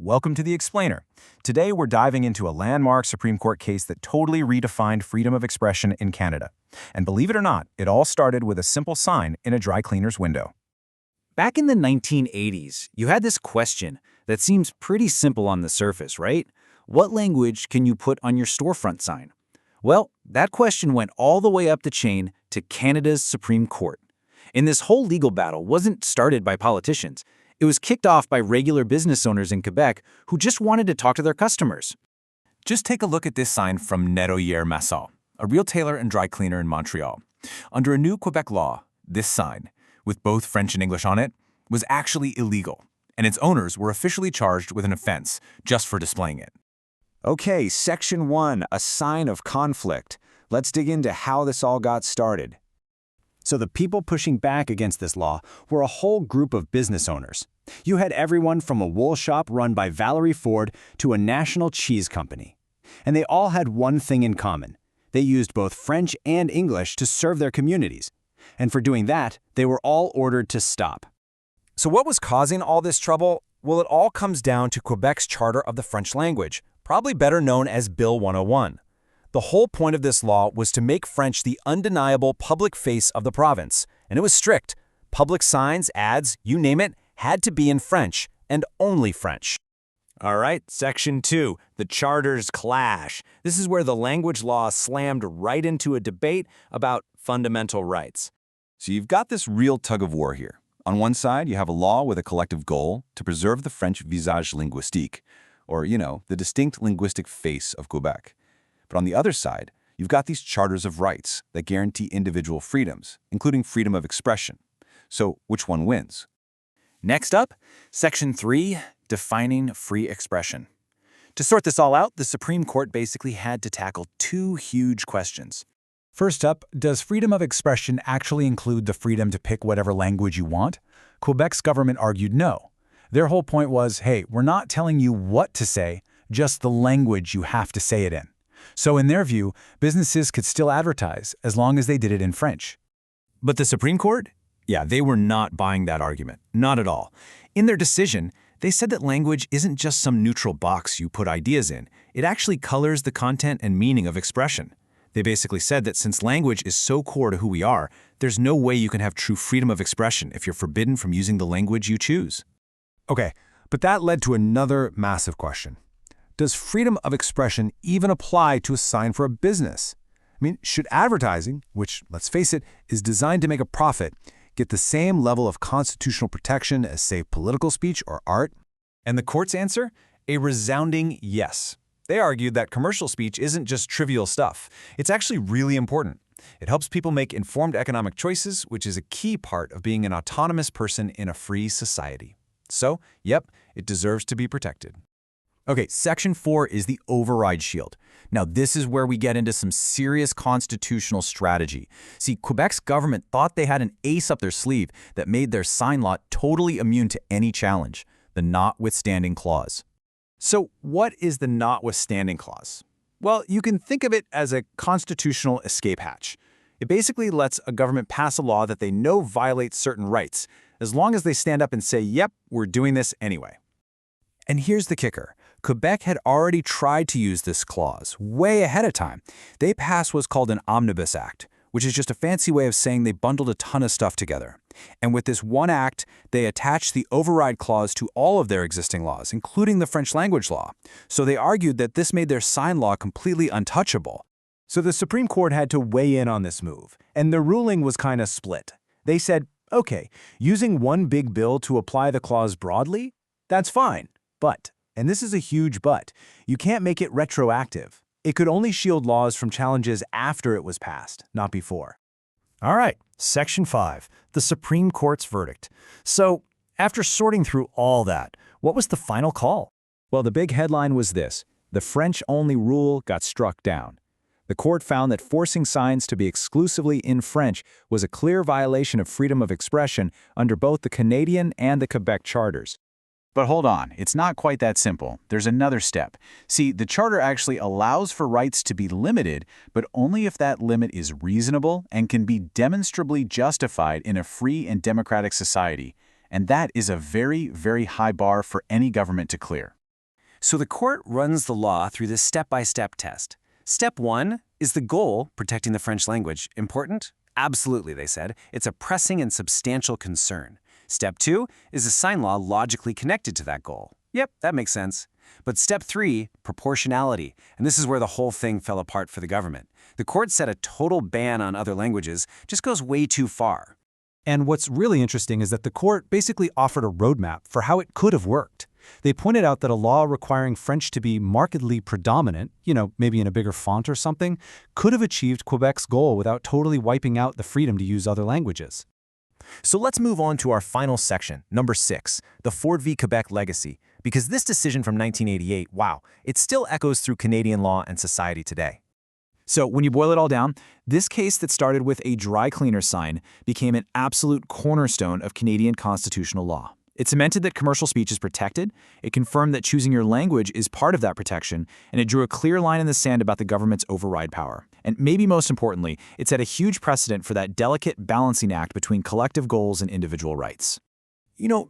Welcome to The Explainer. Today we're diving into a landmark Supreme Court case that totally redefined freedom of expression in Canada. And believe it or not, it all started with a simple sign in a dry cleaner's window. Back in the 1980s, you had this question that seems pretty simple on the surface, right? What language can you put on your storefront sign? Well, that question went all the way up the chain to Canada's Supreme Court. And this whole legal battle wasn't started by politicians. It was kicked off by regular business owners in Quebec who just wanted to talk to their customers. Just take a look at this sign from Nettoyer Masson, a real tailor and dry cleaner in Montreal. Under a new Quebec law, this sign, with both French and English on it, was actually illegal, and its owners were officially charged with an offense just for displaying it. Okay, Section 1, a sign of conflict. Let's dig into how this all got started. So the people pushing back against this law were a whole group of business owners. You had everyone from a wool shop run by Valerie Ford to a national cheese company. And they all had one thing in common. They used both French and English to serve their communities. And for doing that, they were all ordered to stop. So what was causing all this trouble? Well, it all comes down to Quebec's Charter of the French language, probably better known as Bill 101. The whole point of this law was to make French the undeniable public face of the province, and it was strict. Public signs, ads, you name it, had to be in French, and only French. All right, Section 2, the charters clash. This is where the language law slammed right into a debate about fundamental rights. So you've got this real tug-of-war here. On one side, you have a law with a collective goal to preserve the French visage linguistique, or, the distinct linguistic face of Quebec. But on the other side, you've got these charters of rights that guarantee individual freedoms, including freedom of expression. So which one wins? Next up, Section 3, defining free expression. To sort this all out, the Supreme Court basically had to tackle two huge questions. First up, does freedom of expression actually include the freedom to pick whatever language you want? Quebec's government argued no. Their whole point was, hey, we're not telling you what to say, just the language you have to say it in. So in their view, businesses could still advertise as long as they did it in French. But the Supreme Court? Yeah, they were not buying that argument. Not at all. In their decision, they said that language isn't just some neutral box you put ideas in. It actually colors the content and meaning of expression. They basically said that since language is so core to who we are, there's no way you can have true freedom of expression if you're forbidden from using the language you choose. Okay, but that led to another massive question. Does freedom of expression even apply to a sign for a business? I mean, should advertising, which, let's face it, is designed to make a profit, get the same level of constitutional protection as, say, political speech or art? And the court's answer? A resounding yes. They argued that commercial speech isn't just trivial stuff. It's actually really important. It helps people make informed economic choices, which is a key part of being an autonomous person in a free society. So, yep, it deserves to be protected. Okay, Section 4 is the override shield. Now, this is where we get into some serious constitutional strategy. See, Quebec's government thought they had an ace up their sleeve that made their sign law totally immune to any challenge, the notwithstanding clause. So what is the notwithstanding clause? Well, you can think of it as a constitutional escape hatch. It basically lets a government pass a law that they know violates certain rights, as long as they stand up and say, yep, we're doing this anyway. And here's the kicker. Quebec had already tried to use this clause way ahead of time. They passed what's called an omnibus act, which is just a fancy way of saying they bundled a ton of stuff together. And with this one act, they attached the override clause to all of their existing laws, including the French language law. So they argued that this made their sign law completely untouchable. So the Supreme Court had to weigh in on this move, and the ruling was kind of split. They said, okay, using one big bill to apply the clause broadly, that's fine, but, and this is a huge but, you can't make it retroactive. It could only shield laws from challenges after it was passed, not before. All right, Section 5, the Supreme Court's verdict. So, after sorting through all that, what was the final call? Well, the big headline was this: the French-only rule got struck down. The court found that forcing signs to be exclusively in French was a clear violation of freedom of expression under both the Canadian and the Quebec charters. But hold on, it's not quite that simple. There's another step. See, the charter actually allows for rights to be limited, but only if that limit is reasonable and can be demonstrably justified in a free and democratic society. And that is a very, very high bar for any government to clear. So the court runs the law through this step-by-step test. Step 1 is the goal, protecting the French language, important? Absolutely, they said. It's a pressing and substantial concern. Step 2 is a sign law logically connected to that goal. Yep, that makes sense. But step 3, proportionality, and this is where the whole thing fell apart for the government. The court said a total ban on other languages just goes way too far. And what's really interesting is that the court basically offered a roadmap for how it could have worked. They pointed out that a law requiring French to be markedly predominant, maybe in a bigger font or something, could have achieved Quebec's goal without totally wiping out the freedom to use other languages. So let's move on to our final section, number 6, the Ford v. Quebec legacy, because this decision from 1988, wow, it still echoes through Canadian law and society today. So when you boil it all down, this case that started with a dry cleaner sign became an absolute cornerstone of Canadian constitutional law. It cemented that commercial speech is protected, it confirmed that choosing your language is part of that protection, and it drew a clear line in the sand about the government's override power. And maybe most importantly, it set a huge precedent for that delicate balancing act between collective goals and individual rights.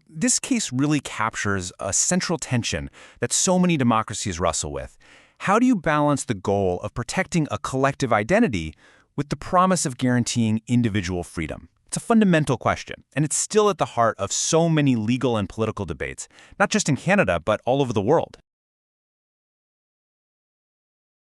This case really captures a central tension that so many democracies wrestle with. How do you balance the goal of protecting a collective identity with the promise of guaranteeing individual freedom? It's a fundamental question, and it's still at the heart of so many legal and political debates, not just in Canada, but all over the world.